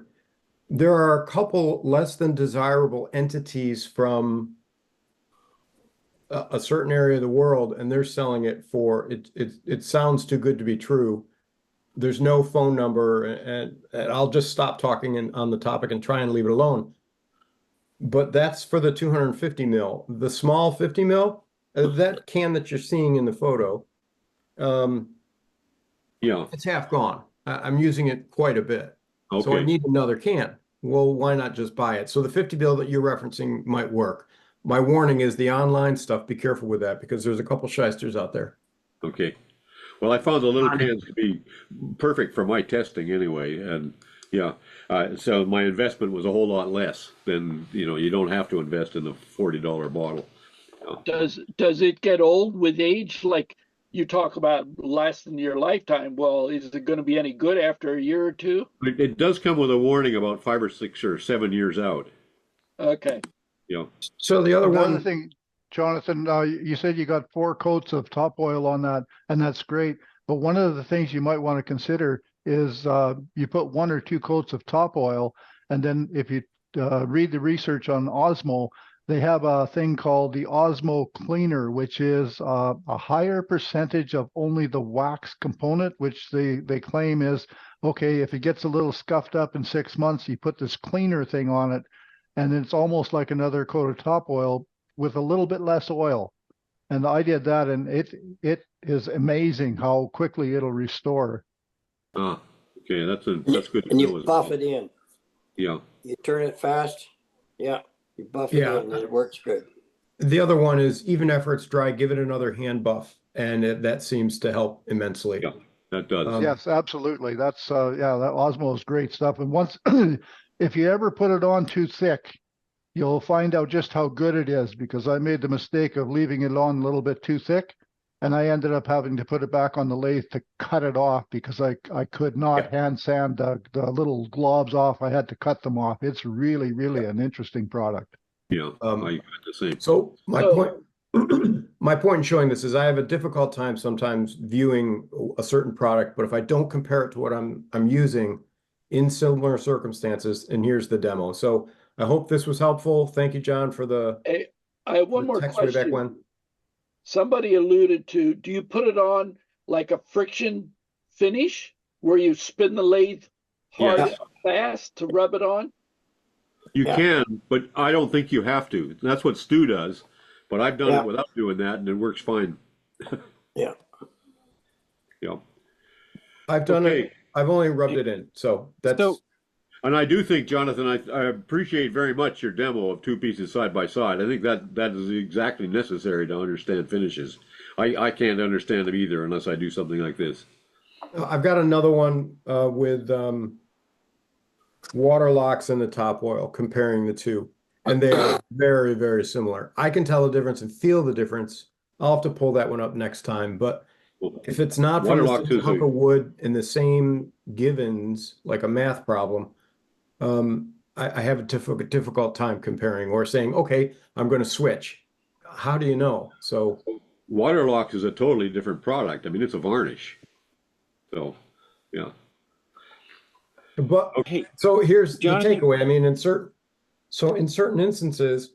There are a couple less than desirable entities from a certain area of the world, and they're selling it for, it sounds too good to be true. There's no phone number, and I'll just stop talking on the topic and try and leave it alone. But that's for the 250 mil. The small 50 mil, that can that you're seeing in the photo, it's half gone. I'm using it quite a bit. Okay. So I need another can. Well, why not just buy it? So the 50 mil that you're referencing might work. My warning is the online stuff, be careful with that because there's a couple shysters out there. Okay. Well, I found the little cans to be perfect for my testing anyway. And so my investment was a whole lot less than, you don't have to invest in the $40 bottle. Does it get old with age? Like you talk about lasting your lifetime. Well, is it going to be any good after a year or two? It does come with a warning about 5 or 6 or 7 years out. Okay. So the other thing, Jonathan, you said you got 4 coats of top oil on that, and that's great. But one of the things you might want to consider is you put 1 or 2 coats of top oil, and then if you read the research on Osmo, they have a thing called the Osmo cleaner, which is a higher percentage of only the wax component, which they claim is, okay, if it gets a little scuffed up in 6 months, you put this cleaner thing on it, and it's almost like another coat of top oil with a little bit less oil. And I did that, and it is amazing how quickly it'll restore. Oh, okay, that's good. And you buff it in. Yeah. You turn it fast. Yeah. You buff it in, and it works good. The other one is even after it's dry, give it another hand buff, and that seems to help immensely. Yeah, that does. Yes, absolutely. That's that Osmo is great stuff. And once, if you ever put it on too thick, you'll find out just how good it is, because I made the mistake of leaving it on a little bit too thick, and I ended up having to put it back on the lathe to cut it off because I could not hand sand the little globs off. I had to cut them off. It's really, really an interesting product. Yeah, I got the same. So my point in showing this is I have a difficult time sometimes viewing a certain product, but if I don't compare it to what I'm using in similar circumstances, and here's the demo. So I hope this was helpful. Thank you, John, for the. Hey, I have one more question. Back when. Somebody alluded to, do you put it on like a friction finish where you spin the lathe hard and fast to rub it on? You can, but I don't think you have to. That's what Stu does, but I've done it without doing that, and it works fine. Yeah. Yeah. I've done Okay. it. I've only rubbed it in. So that's. So, And I do think, Jonathan, I appreciate very much your demo of two pieces side by side. I think that is exactly necessary to understand finishes. I can't understand them either unless I do something like this. I've got another one with water locks in the top oil, comparing the two. And they are very, very similar. I can tell the difference and feel the difference. I'll have to pull that one up next time. But if it's not from the Waterlocks same is hunk of wood and the same givens, like a math problem, I have a difficult time comparing or saying, okay, I'm going to switch. How do you know? So Waterlocks is a totally different product. I mean, it's a varnish. So, yeah. But hey, so here's Jonathan, the takeaway. I mean, in certain instances,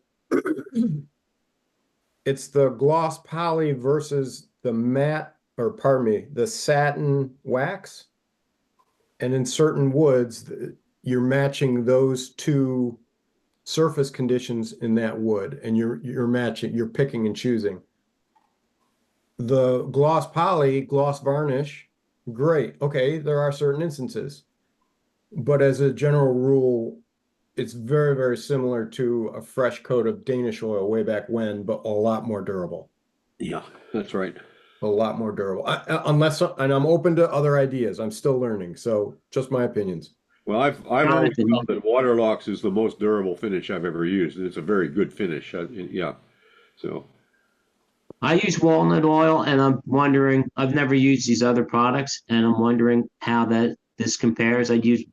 it's the gloss poly versus the matte, or pardon me, the satin wax. And in certain woods, you're matching those two surface conditions in that wood, and you're picking and choosing. The gloss poly, gloss varnish, great. Okay, there are certain instances. But as a general rule, it's very, very similar to a fresh coat of Danish oil way back when, but a lot more durable. Yeah, that's right. A lot more durable. And I'm open to other ideas. I'm still learning. So just my opinions. Well, I've always found that Waterlocks is the most durable finish I've ever used, and it's a very good finish. Yeah. So I use walnut oil, and I'm wondering, I've never used these other products, and I'm wondering how this compares. I use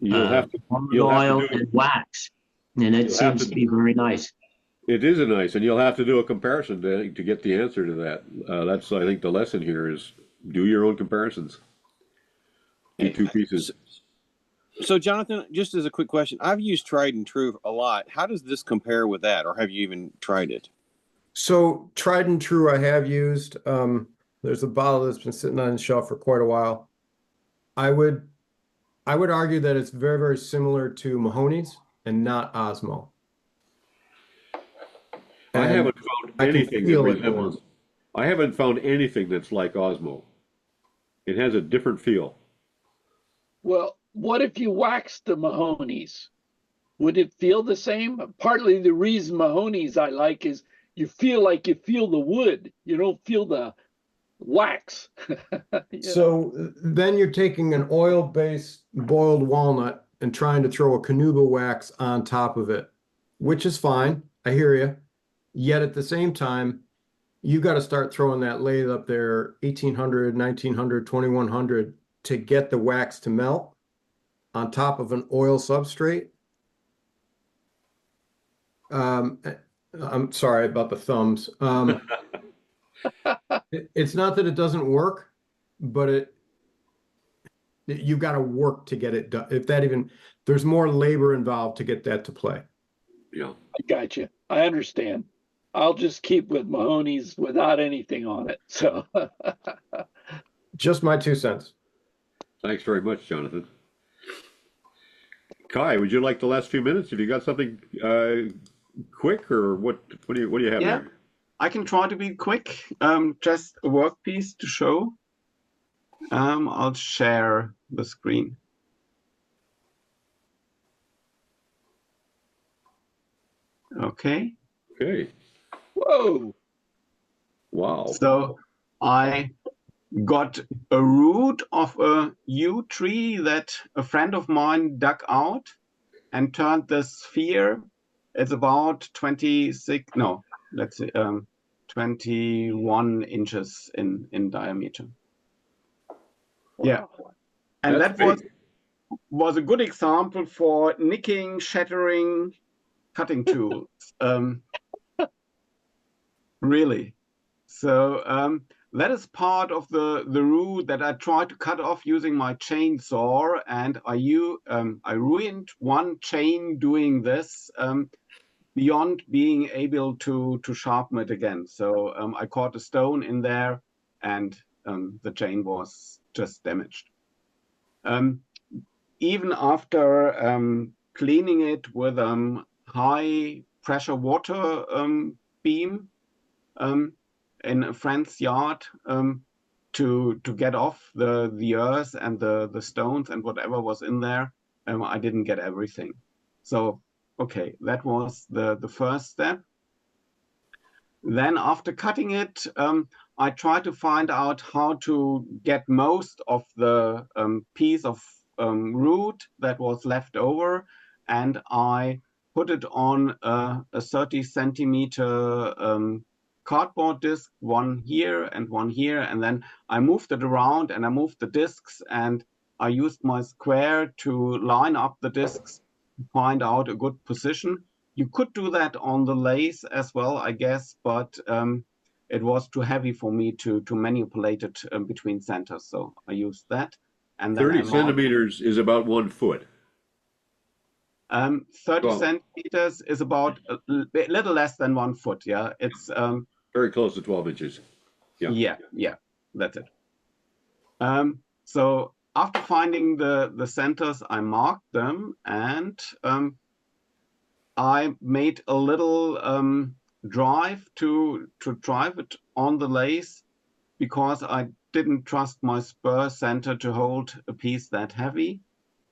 walnut oil and wax, and it seems to be very nice. It is nice, and you'll have to do a comparison to get the answer to that. That's, I think, the lesson here is do your own comparisons. Do two pieces. So, Jonathan, just as a quick question, I've used Tried and True a lot. How does this compare with that, or have you even tried it? So Tried and True I have used. There's a bottle that's been sitting on the shelf for quite a while. I would argue that it's very, very similar to Mahoney's and not Osmo. I haven't found anything that resembles. I haven't found anything that's like Osmo. It has a different feel. Well, what if you waxed the Mahoney's? Would it feel the same? Partly the reason Mahoney's I like is you feel the wood. You don't feel the wax. So then you're taking an oil-based boiled walnut and trying to throw a Canuba wax on top of it, which is fine. I hear you. Yet at the same time, you got to start throwing that lathe up there 1800, 1900, 2100 to get the wax to melt on top of an oil substrate. I'm sorry about the thumbs. It's not that it doesn't work, but you've got to work to get it done. There's more labor involved to get that to play. Yeah, I got you. I understand. I'll just keep with Mahoney's without anything on it. So, just my 2 cents. Thanks very much, Jonathan. Kai, would you like the last few minutes? Have you got something quick, or what do you have there? I can try to be quick. Just a work piece to show. I'll share the screen. Okay. Okay. Whoa. Wow. So I got a root of a yew tree that a friend of mine dug out and turned the sphere. It's about 21 inches in diameter. Wow. Yeah. And That's that was a good example for nicking, shattering, cutting tools. Really. So that is part of the root that I tried to cut off using my chainsaw, and I ruined one chain doing this beyond being able to sharpen it again. So I caught a stone in there, and the chain was just damaged. Even after cleaning it with high pressure water beam in a friend's yard, to get off the earth and the stones and whatever was in there. I didn't get everything. So okay, that was the first step. Then after cutting it, I tried to find out how to get most of the piece of root that was left over, and I put it on a 30 centimeter cardboard disc, one here and one here, and then I moved it around and I moved the discs, and I used my square to line up the discs to find out a good position. You could do that on the lathe as well, I guess, but it was too heavy for me to manipulate it between centers, so I used that. And then 30 centimeters is about 1 foot. 30 centimeters is about a little less than 1 foot. Yeah, it's very close to 12 inches. Yeah, that's it. So after finding the centers, I marked them, and I made a little drive to drive it on the lathe, because I didn't trust my spur center to hold a piece that heavy.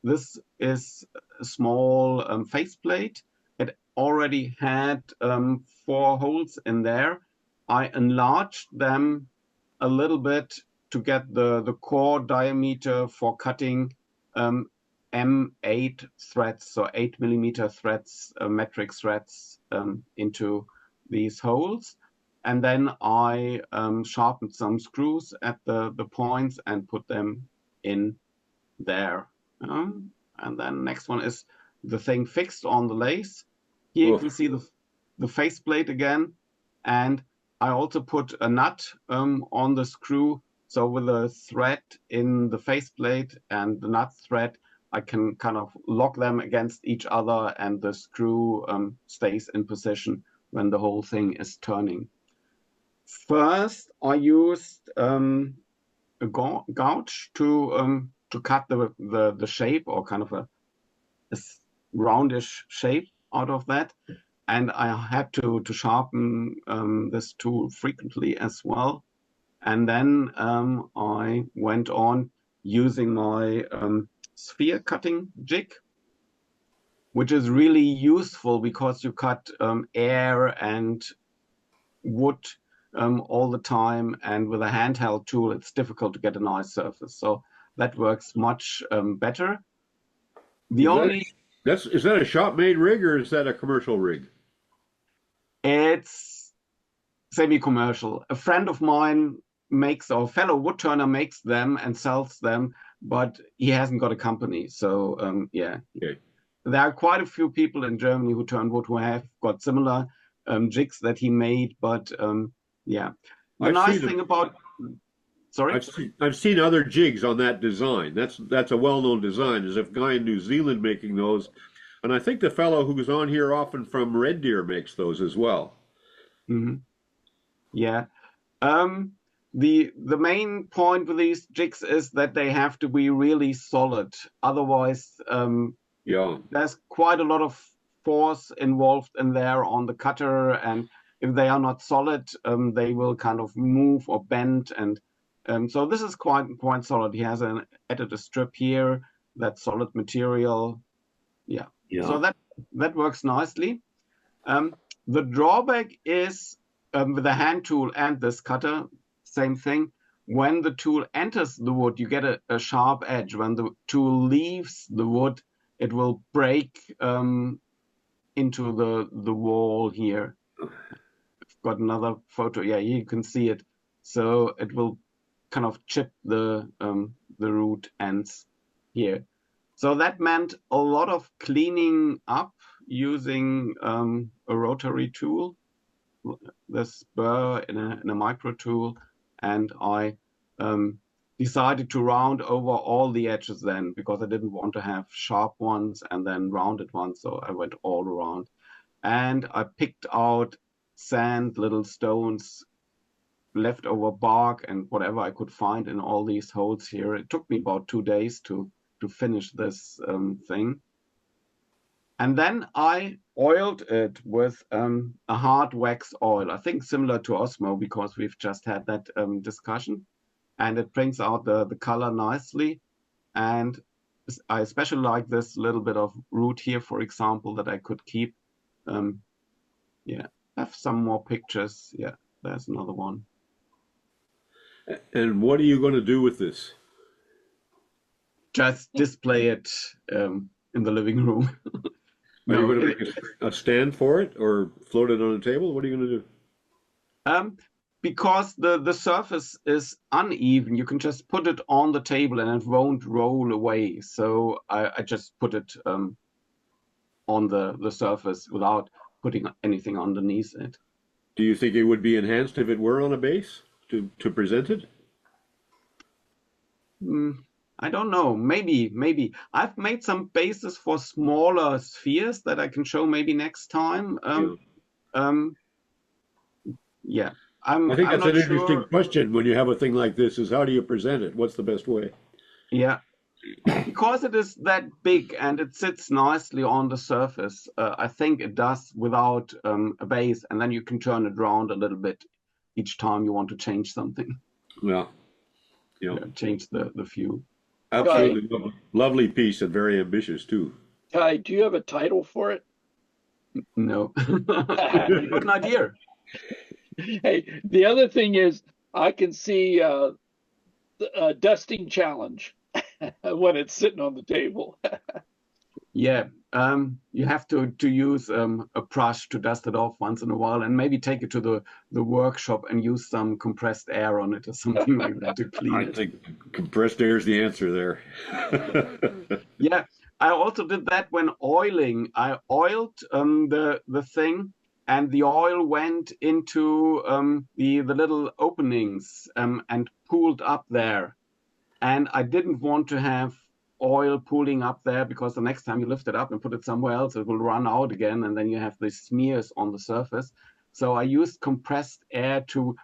This is a small faceplate. It already had 4 holes in there. I enlarged them a little bit to get the core diameter for cutting M8 threads, so 8mm threads, metric threads into these holes. And then I sharpened some screws at the points and put them in there. And then next one is the thing fixed on the lathe. Here you can see the faceplate again. And I also put a nut on the screw. So with a thread in the faceplate and the nut thread, I can kind of lock them against each other, and the screw stays in position when the whole thing is turning. First, I used a gouge to cut the shape, or kind of a roundish shape out of that. And I had to sharpen this tool frequently as well. And then I went on using my sphere cutting jig, which is really useful because you cut air and wood all the time, and with a handheld tool it's difficult to get a nice surface, so that works much better. Is that a shop-made rig, or is that a commercial rig? It's semi-commercial. A friend of mine makes, or a fellow woodturner makes them and sells them, but he hasn't got a company, so yeah. Okay. There are quite a few people in Germany who turn wood who have got similar jigs that he made, but yeah. The nice thing about, sorry? I've seen other jigs on that design. That's a well-known design. There's a guy in New Zealand making those, and I think the fellow who's on here often from Red Deer makes those as well. Mm-hmm. Yeah. The main point with these jigs is that they have to be really solid. Otherwise, there's quite a lot of force involved in there on the cutter, and if they are not solid, they will kind of move or bend. And so this is quite solid. He has added a strip here, that's solid material. Yeah. So that works nicely. The drawback is with the hand tool and this cutter, same thing. When the tool enters the wood, you get a sharp edge. When the tool leaves the wood, it will break into the wall here. I've got another photo. Yeah, you can see it. So it will kind of chip the root ends here. So that meant a lot of cleaning up using a rotary tool, this burr in a micro tool, and I decided to round over all the edges then, because I didn't want to have sharp ones and then rounded ones, so I went all around. And I picked out sand, little stones, leftover bark, and whatever I could find in all these holes here. It took me about 2 days to finish this thing. And then I oiled it with a hard wax oil, I think similar to Osmo, because we've just had that discussion. and it brings out the color nicely. And I especially like this little bit of root here, for example, that I could keep. Yeah, I have some more pictures. Yeah, there's another one. And what are you going to do with this? Just display it in the living room. Are you going to make a stand for it or float it on a table? What are you going to do? Because the surface is uneven, you can just put it on the table and it won't roll away. So I just put it on the surface without putting anything underneath it. Do you think it would be enhanced if it were on a base to present it? I don't know. Maybe. I've made some bases for smaller spheres that I can show maybe next time. Yeah. I think that's an interesting question when you have a thing like this, is how do you present it? What's the best way? Yeah. Because it is that big and it sits nicely on the surface, I think it does without a base, and then you can turn it around a little bit each time you want to change something. Yeah. Change the view. Absolutely. Lovely piece and very ambitious too. Kai, do you have a title for it? No. What an idea. Hey, the other thing is I can see a dusting challenge when it's sitting on the table. Yeah, you have to use a brush to dust it off once in a while, and maybe take it to the workshop and use some compressed air on it or something like that to clean it. I think compressed air is the answer there. Yeah, I also did that when oiling. I oiled the thing, and the oil went into the little openings and pooled up there. And I didn't want to have oil pooling up there, because the next time you lift it up and put it somewhere else, it will run out again, and then you have these smears on the surface. So I used compressed air to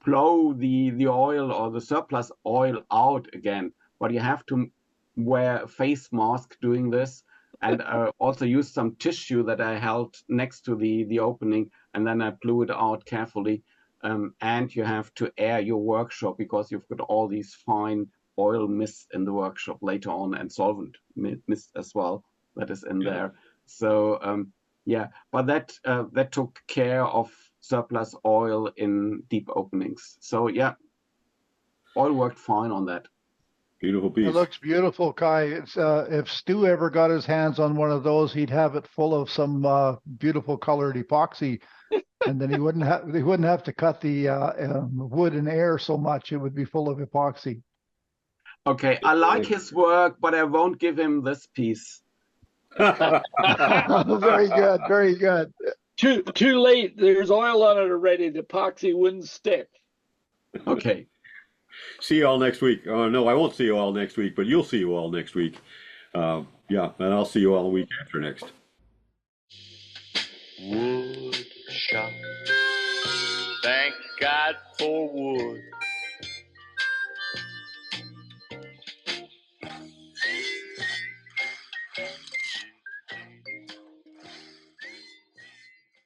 blow the oil or the surplus oil out again. But you have to wear a face mask doing this, and also use some tissue that I held next to the opening, and then I blew it out carefully. And you have to air your workshop, because you've got all these fine oil mist in the workshop later on, and solvent mist as well that is in there. So yeah, but that took care of surplus oil in deep openings. So yeah, oil worked fine on that. Beautiful piece. It looks beautiful, Kai. It's if Stu ever got his hands on one of those, he'd have it full of some beautiful colored epoxy, and then he wouldn't have to cut the wood and air so much. It would be full of epoxy. Okay, I like his work, but I won't give him this piece. Very good, very good. Too late. There's oil on it already. The epoxy wouldn't stick. Okay. See you all next week. No, I won't see you all next week, but you'll see you all next week. Yeah, and I'll see you all the week after next. Wood shop. Thank God for wood.